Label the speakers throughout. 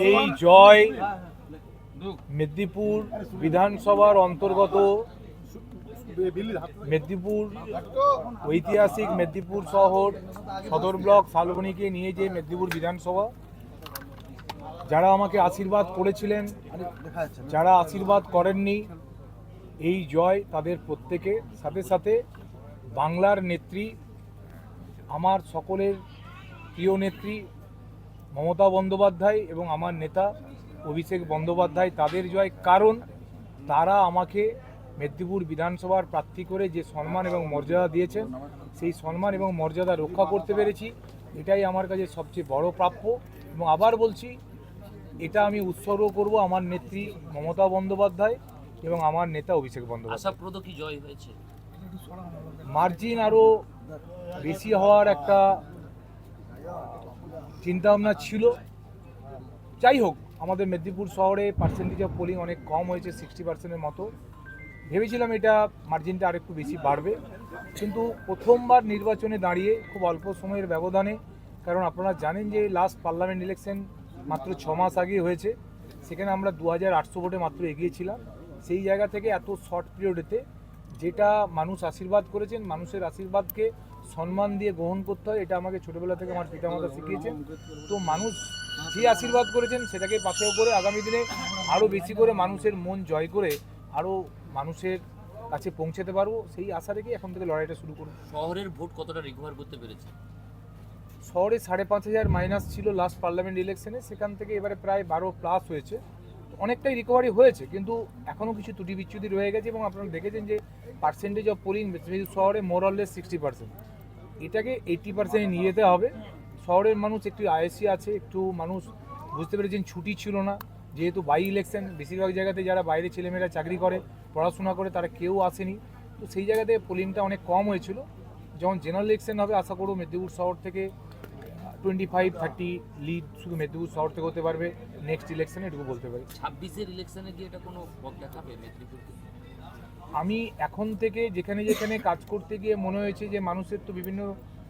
Speaker 1: এই জয় মেদিনীপুর বিধানসভার অন্তর্গত মেদিনীপুর ঐতিহাসিক মেদিনীপুর শহর সদর ব্লক শালবনীকে নিয়ে যে মেদিনীপুর বিধানসভা, যারা আমাকে আশীর্বাদ করেছিলেন, যারা আশীর্বাদ করেননি, এই জয় তাদের প্রত্যেকে। সাথে সাথে বাংলার নেত্রী, আমার সকলের প্রিয় নেত্রী মমতা বন্দ্যোপাধ্যায় এবং আমার নেতা অভিষেক বন্দ্যোপাধ্যায়, তাদের জয়। কারণ তারা আমাকে মেদিনীপুর বিধানসভার প্রার্থী করে যে সম্মান এবং মর্যাদা দিয়েছেন, সেই সম্মান এবং মর্যাদা রক্ষা করতে পেরেছি। এটাই আমার কাছে সবচেয়ে বড় প্রাপ্য। এবং আবার বলছি, এটা আমি উৎসর্গ করব আমার নেত্রী মমতা বন্দ্যোপাধ্যায় এবং আমার নেতা অভিষেক বন্দ্যোপাধ্যায়।
Speaker 2: আশাপ্রদ কি জয় হয়েছে?
Speaker 1: মার্জিন আরও বেশি হওয়ার একটা চিন্তাভাবনা ছিল। যাই হোক, আমাদের মেদিনীপুর শহরে পার্সেন্টেজ অফ পোলিং অনেক কম হয়েছে, 60%-এর মতো। ভেবেছিলাম এটা মার্জিনটা আরেকটু বেশি বাড়বে, কিন্তু প্রথমবার নির্বাচনে দাঁড়িয়ে খুব অল্প সময়ের ব্যবধানে, কারণ আপনারা জানেন যে লাস্ট পার্লামেন্ট ইলেকশন মাত্র 6 মাস আগে হয়েছে, সেখানে আমরা 2800 ভোটে মাত্র এগিয়েছিলাম। সেই জায়গা থেকে এত শর্ট পিরিয়ডেতে যেটা মানুষ আশীর্বাদ করেছেন, মানুষের আশীর্বাদকে সম্মান দিয়ে গ্রহণ করতে হয়, এটা আমাকে ছোটোবেলা থেকে আমার পিতামাতা শিখিয়েছেন। তো মানুষ যে আশীর্বাদ করেছেন সেটাকে পাথেয় করে আগামী দিনে আরও বেশি করে মানুষের মন জয় করে আরও মানুষের কাছে পৌঁছাতে পারবো, সেই আশা রেখে এখন থেকে লড়াইটা শুরু করব।
Speaker 2: শহরের ভোট কতটা রিকভার করতে পেরেছে?
Speaker 1: শহরে 5,500 মাইনাস ছিল লাস্ট পার্লামেন্ট ইলেকশনে, সেখান থেকে এবারে প্রায় 12+ হয়েছে। অনেকটাই রিকভারি হয়েছে, কিন্তু এখনও কিছু ত্রুটি বিচ্যুতি রয়ে গেছে। এবং আপনারা দেখেছেন যে পার্সেন্টেজ অফ পোলিং শহরে মোরলেস 60%, এটাকে 80% নিয়ে যেতে হবে। শহরের মানুষ একটু আয়েসি আছে, একটু মানুষ বুঝতে পেরেছেন ছুটি ছিল না, যেহেতু বাই ইলেকশন, বেশিরভাগ জায়গাতে যারা বাইরে ছেলেমেয়েরা চাকরি করে, পড়াশোনা করে, তারা কেউ আসেনি। তো সেই জায়গাতে পোলিংটা অনেক কম হয়েছিল। যখন জেনারেল ইলেকশন হবে, আশা করব মেদিনীপুর শহর থেকে 25-30 লিড শুধু মেদিনীপুর শহর থেকে হতে পারবে নেক্সট ইলেকশনে, এটুকু বলতে পারি।
Speaker 2: 26-এর ইলেকশনে কি এটা কোনো পথ দেখাবে মেদিনীপুরকে?
Speaker 1: আমি এখন থেকে যেখানে যেখানে কাজ করতে গিয়ে মনে হয়েছে যে মানুষের তো বিভিন্ন,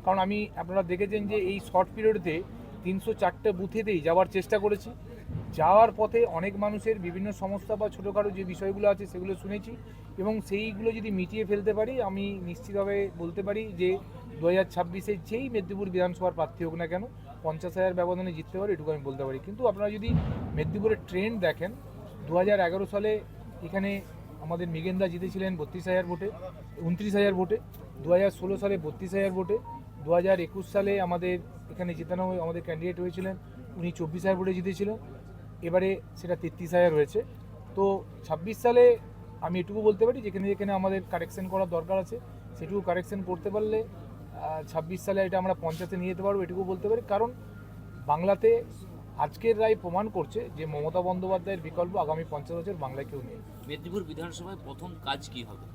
Speaker 1: কারণ আমি আপনারা দেখেছেন যে এই শর্ট পিরিয়ডে 304টে বুথেতেই যাওয়ার চেষ্টা করেছি। যাওয়ার পথে অনেক মানুষের বিভিন্ন সমস্যা বা ছোটোখাটো যে বিষয়গুলো আছে সেগুলো শুনেছি, এবং সেইগুলো যদি মিটিয়ে ফেলতে পারি, আমি নিশ্চিতভাবে বলতে পারি যে 2026-এ যেই মেদিনীপুর বিধানসভার প্রার্থী হোক না কেন 50,000 ব্যবধানে জিততে পারে, এটুকু আমি বলতে পারি। কিন্তু আপনারা যদি মেদিনীপুরের ট্রেন্ড দেখেন, 2011 সালে এখানে আমাদের মৃগেন্দা জিতেছিলেন 32,000 ভোটে, 29,000 ভোটে। 2016 সালে 32,000 ভোটে। 2021 সালে আমাদের এখানে জেতানো আমাদের ক্যান্ডিডেট হয়েছিলেন, উনি 24,000 ভোটে জিতেছিলেন। এবারে সেটা 33,000 হয়েছে। তো 26 সালে আমি এটুকু বলতে পারি, যেখানে যেখানে আমাদের কারেকশন করার দরকার আছে সেটুকু কারেকশন করতে পারলে 26 সালে এটা আমরা 50-এ নিয়ে যেতে পারবো, এটুকু বলতে পারি। কারণ বাংলাতে আজকের রায় প্রমাণ করছে যে মমতা বন্দ্যোপাধ্যায়ের বিকল্প আগামী 50 বছর বাংলায় কেউ নেই।
Speaker 2: মেদিনীপুর বিধানসভায় প্রথম কাজ কি হবে?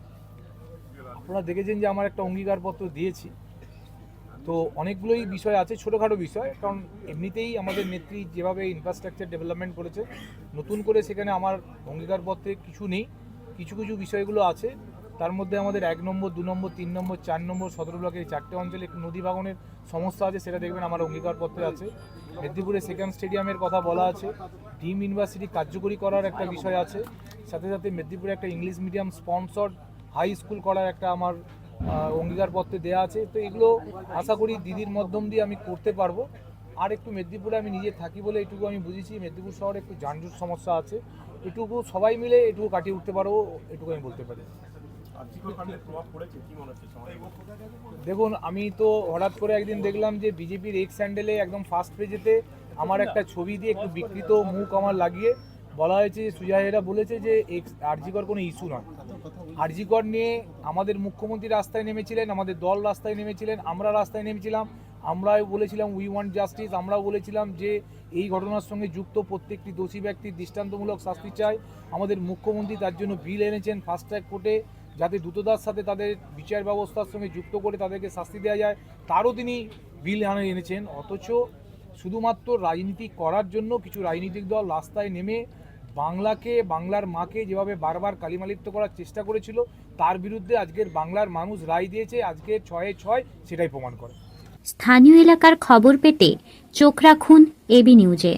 Speaker 1: আপনারা দেখেছেন যে আমার একটা অঙ্গীকারপত্র দিয়েছি। তো অনেকগুলোই বিষয় আছে, ছোটোখাটো বিষয়, কারণ এমনিতেই আমাদের নেত্রী যেভাবে ইনফ্রাস্ট্রাকচার ডেভেলপমেন্ট করেছে, নতুন করে সেখানে আমার অঙ্গীকারপত্রে কিছু নেই, কিছু কিছু বিষয়গুলো আছে। তার মধ্যে আমাদের 1 নম্বর, 2 নম্বর, 3 নম্বর, 4 নম্বর সদর ব্লকের 4টে অঞ্চলে একটু নদী ভাঙনের সমস্যা আছে, সেটা দেখবেন আমার অঙ্গীকারপত্রে আছে। মেদিনীপুরে সেকেন্ড স্টেডিয়ামের কথা বলা আছে। ডিম ইউনিভার্সিটি কার্যকরী করার একটা বিষয় আছে। সাথে সাথে মেদিনীপুরে একটা English medium sponsored high school করার একটা আমার অঙ্গীকারপত্রে দেওয়া আছে। তো এগুলো আশা করি দিদির মাধ্যম দিয়ে আমি করতে পারবো। আর একটু মেদিনীপুরে আমি নিজে থাকি বলে এটুকু আমি বুঝেছি, মেদিনীপুর শহরে একটু যানজট সমস্যা আছে, এটুকু সবাই মিলে এটুকু কাটিয়ে উঠতে পারবো, এটুকু আমি বলতে পারি। দেখুন, আমি তো হঠাৎ করে একদিন দেখলাম যে বিজেপির এক্স স্যান্ডেলে একদম ফার্স্ট পেজেতে আমার একটা ছবি দিয়ে একটু বিকৃত মুখ আমার লাগিয়ে বলা হয়েছে, সুজয়রা বলেছে যে আরজিকর কোনো ইস্যু নয়। আরজিকর নিয়ে আমাদের মুখ্যমন্ত্রী রাস্তায় নেমেছিলেন, আমাদের দল রাস্তায় নেমেছিলেন, আমরা রাস্তায় নেমেছিলাম, আমরাও বলেছিলাম উই ওয়ান্ট জাস্টিস। আমরাও বলেছিলাম যে এই ঘটনার সঙ্গে যুক্ত প্রত্যেকটি দোষী ব্যক্তির দৃষ্টান্তমূলক শাস্তি চাই। আমাদের মুখ্যমন্ত্রী তার জন্য বিল এনেছেন ফাস্ট ট্র্যাক কোর্টে, যাতে দ্রুততার সাথে তাদের বিচার ব্যবস্থার সঙ্গে যুক্ত করে তাদেরকে শাস্তি দেওয়া যায়, তারও তিনি বিল এনেছেন। অথচ শুধুমাত্র রাজনীতি করার জন্য কিছু রাজনৈতিক দল রাস্তায় নেমে বাংলাকে, বাংলার মাকে যেভাবে বারবার কালিমালিপ্ত করার চেষ্টা করেছিল, তার বিরুদ্ধে আজকের বাংলার মানুষ রায় দিয়েছে। আজকের 6-6 সেটাই প্রমাণ করে।
Speaker 3: স্থানীয় এলাকার খবর পেতে চোখ রাখুন এবি নিউজে।